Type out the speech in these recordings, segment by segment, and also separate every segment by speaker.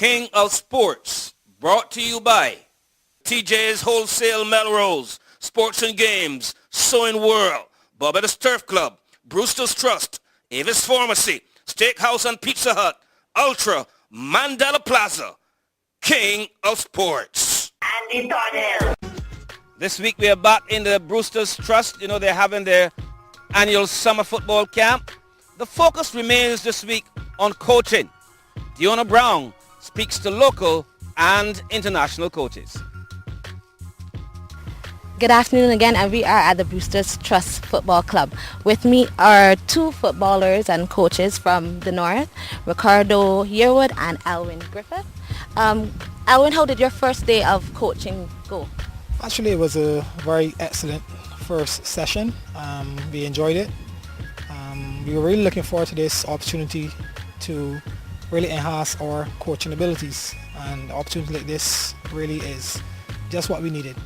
Speaker 1: King of Sports, brought to you by TJ's Wholesale Melrose, Sports and Games, Sewing World, Barbados Turf Club, Brewster's Trust, Avis Pharmacy, Steakhouse and Pizza Hut, Ultra, Mandela Plaza, King of Sports.
Speaker 2: Andi Thornhill.
Speaker 1: This week we are back in the Brewster's Trust. You know, they're having their annual summer football camp. The focus remains this week on coaching. Diona Brown speaks to local and international coaches.
Speaker 3: Good afternoon again, and we are at the Brewster's Trust Football Club. With me are two footballers and coaches from the north, Ricardo Yearwood and Elvin Griffith. Elvin, how did your first day of coaching go?
Speaker 4: Actually, it was a very excellent first session. We enjoyed it. We were really looking forward to this opportunity to really enhance our coaching abilities, and an opportunity like this really is just what we needed.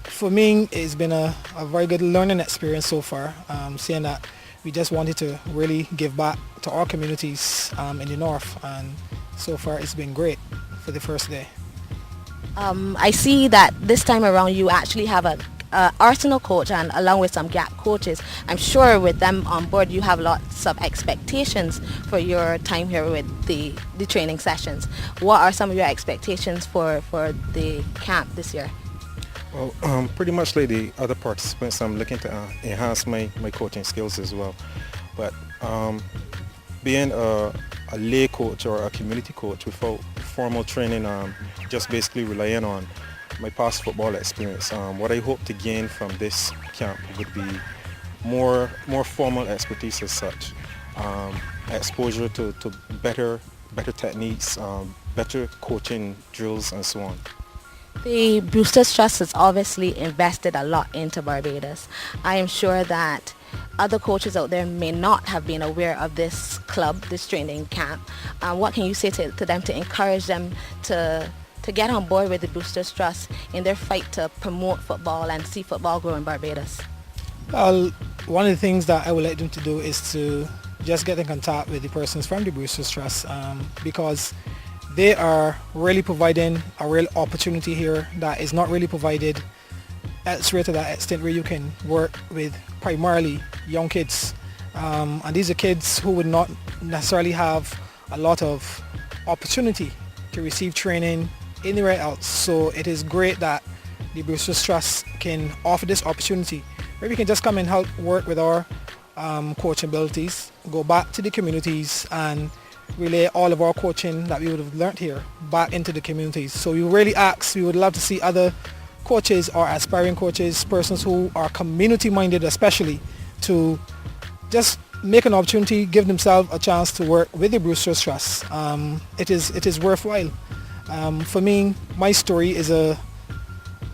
Speaker 4: For me, it's been a very good learning experience so far, seeing that we just wanted to really give back to our communities in the north, and so far it's been great for the first day.
Speaker 3: I see that this time around you actually have a Arsenal coach and along with some gap coaches. I'm sure with them on board you have lots of expectations for your time here with the training sessions. What are some of your expectations for the camp this year?
Speaker 5: Well, pretty much like the other participants, I'm looking to enhance my coaching skills as well. But being a lay coach or a community coach without formal training, just basically relying on my past football experience, what I hope to gain from this camp would be more formal expertise as such, exposure to better techniques, better coaching drills and so on.
Speaker 3: The Brewster's Trust has obviously invested a lot into Barbados. I am sure that other coaches out there may not have been aware of this club, this training camp. What can you say to them to encourage them to get on board with the Brewster's Trust in their fight to promote football and see football grow in Barbados?
Speaker 4: Well, one of the things that I would like them to do is to just get in contact with the persons from the Brewster's Trust, because they are really providing a real opportunity here that is not really provided elsewhere to that extent, where you can work with primarily young kids. And these are kids who would not necessarily have a lot of opportunity to receive training anywhere else. So it is great that the Brewster's Trust can offer this opportunity where we can just come and help work with our coaching abilities, go back to the communities and relay all of our coaching that we would have learned here back into the communities. So we would love to see other coaches or aspiring coaches, persons who are community minded especially, to just make an opportunity, give themselves a chance to work with the Brewster's Trust. It is worthwhile. For me, my story is a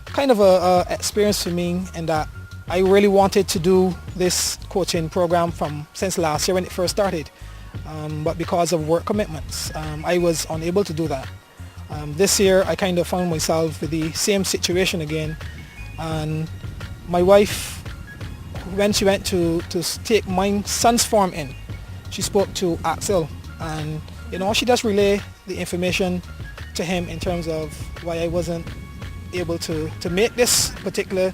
Speaker 4: kind of a experience for me, in that I really wanted to do this coaching program since last year when it first started. But because of work commitments, I was unable to do that. This year I kind of found myself with the same situation again, and my wife, when she went to take my son's form in, she spoke to Axel, and she just relayed the information to him in terms of why I wasn't able to make this particular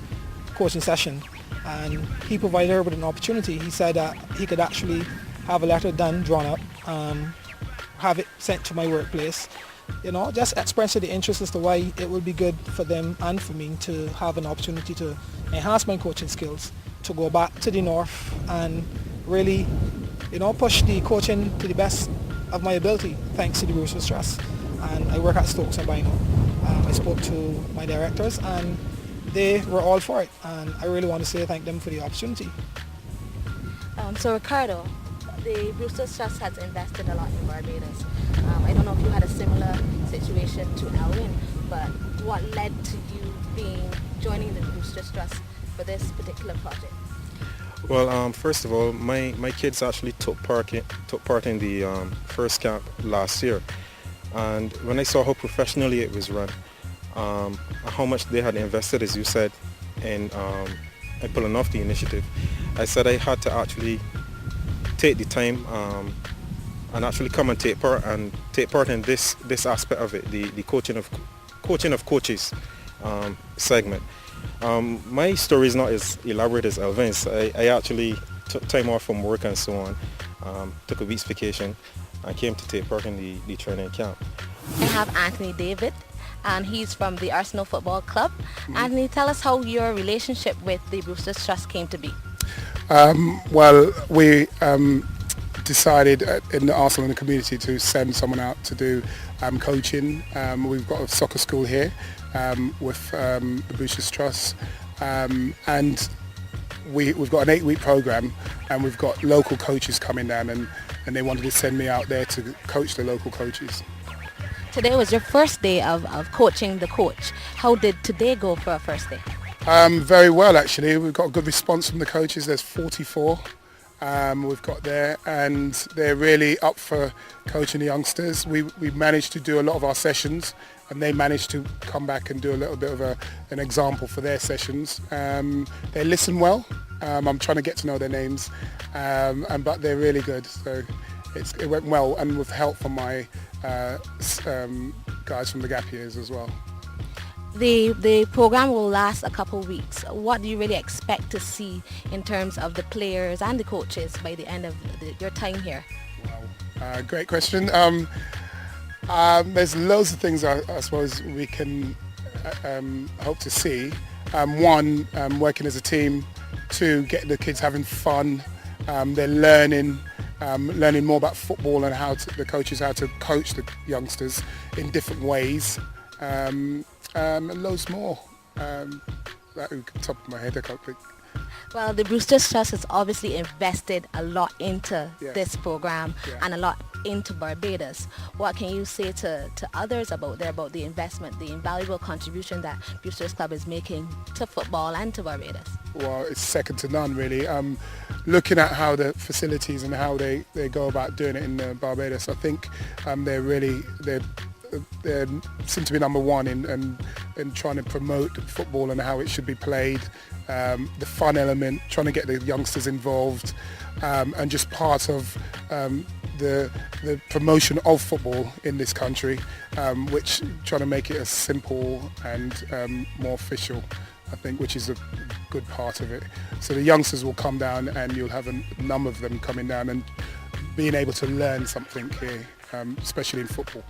Speaker 4: coaching session, and he provided her with an opportunity. He said that he could actually have a letter drawn up, have it sent to my workplace, just expressing the interest as to why it would be good for them and for me to have an opportunity to enhance my coaching skills, to go back to the north and really, push the coaching to the best of my ability, thanks to the Brewster's Trust. And I work at Stokes and Bino. I spoke to my directors and they were all for it, and I really want to thank them for the opportunity.
Speaker 3: So Ricardo, the Brewster's Trust has invested a lot in Barbados. I don't know if you had a similar situation to Elvin, but what led to you joining the Brewster's Trust for this particular project?
Speaker 5: Well, first of all, my kids actually took part in the first camp last year, and when I saw how professionally it was run, how much they had invested, as you said, in pulling off the initiative, I said I had to actually take the time actually come and take part in this aspect of it, the coaching of coaches segment. My story is not as elaborate as Elvin's. I actually took time off from work and so on, took a week's vacation, and came to take part in the training camp.
Speaker 3: I have Anthony David, and he's from the Arsenal Football Club. Anthony, tell us how your relationship with the Brewster's Trust came to be.
Speaker 2: Well, we decided in the Arsenal and the community to send someone out to do coaching. We've got a soccer school here with the Brewster's Trust, and we've got an 8-week program, and we've got local coaches coming down, and they wanted to send me out there to coach the local coaches.
Speaker 3: Today was your first day of coaching the coach. How did today go for a first day?
Speaker 2: Very well, actually. We've got a good response from the coaches. There's 44 we've got there, and they're really up for coaching the youngsters. We managed to do a lot of our sessions, and they managed to come back and do a little bit of an example for their sessions. They listen well. I'm trying to get to know their names, but they're really good. So it went well, and with help from my guys from the gap years as well.
Speaker 3: The program will last a couple of weeks. What do you really expect to see in terms of the players and the coaches by the end of your time here?
Speaker 2: Wow, great question. There's loads of things I suppose we can hope to see. One, working as a team. Two, getting the kids having fun. They're learning more about football and the coaches how to coach the youngsters in different ways. And loads more. That off the top of my head, I can't think.
Speaker 3: Well, the Brewster's Trust has obviously invested a lot into this program and a lot into Barbados. What can you say to others about the investment, the invaluable contribution that Brewster's Club is making to football and to Barbados? Well,
Speaker 2: it's second to none, really. Looking at how the facilities and how they go about doing it in Barbados, I think they seem to be number one in trying to promote football and how it should be played, the fun element, trying to get the youngsters involved, and just part of the promotion of football in this country, which trying to make it as simple and more official, I think, which is a good part of it. So the youngsters will come down, and you'll have a number of them coming down and being able to learn something here, especially in football.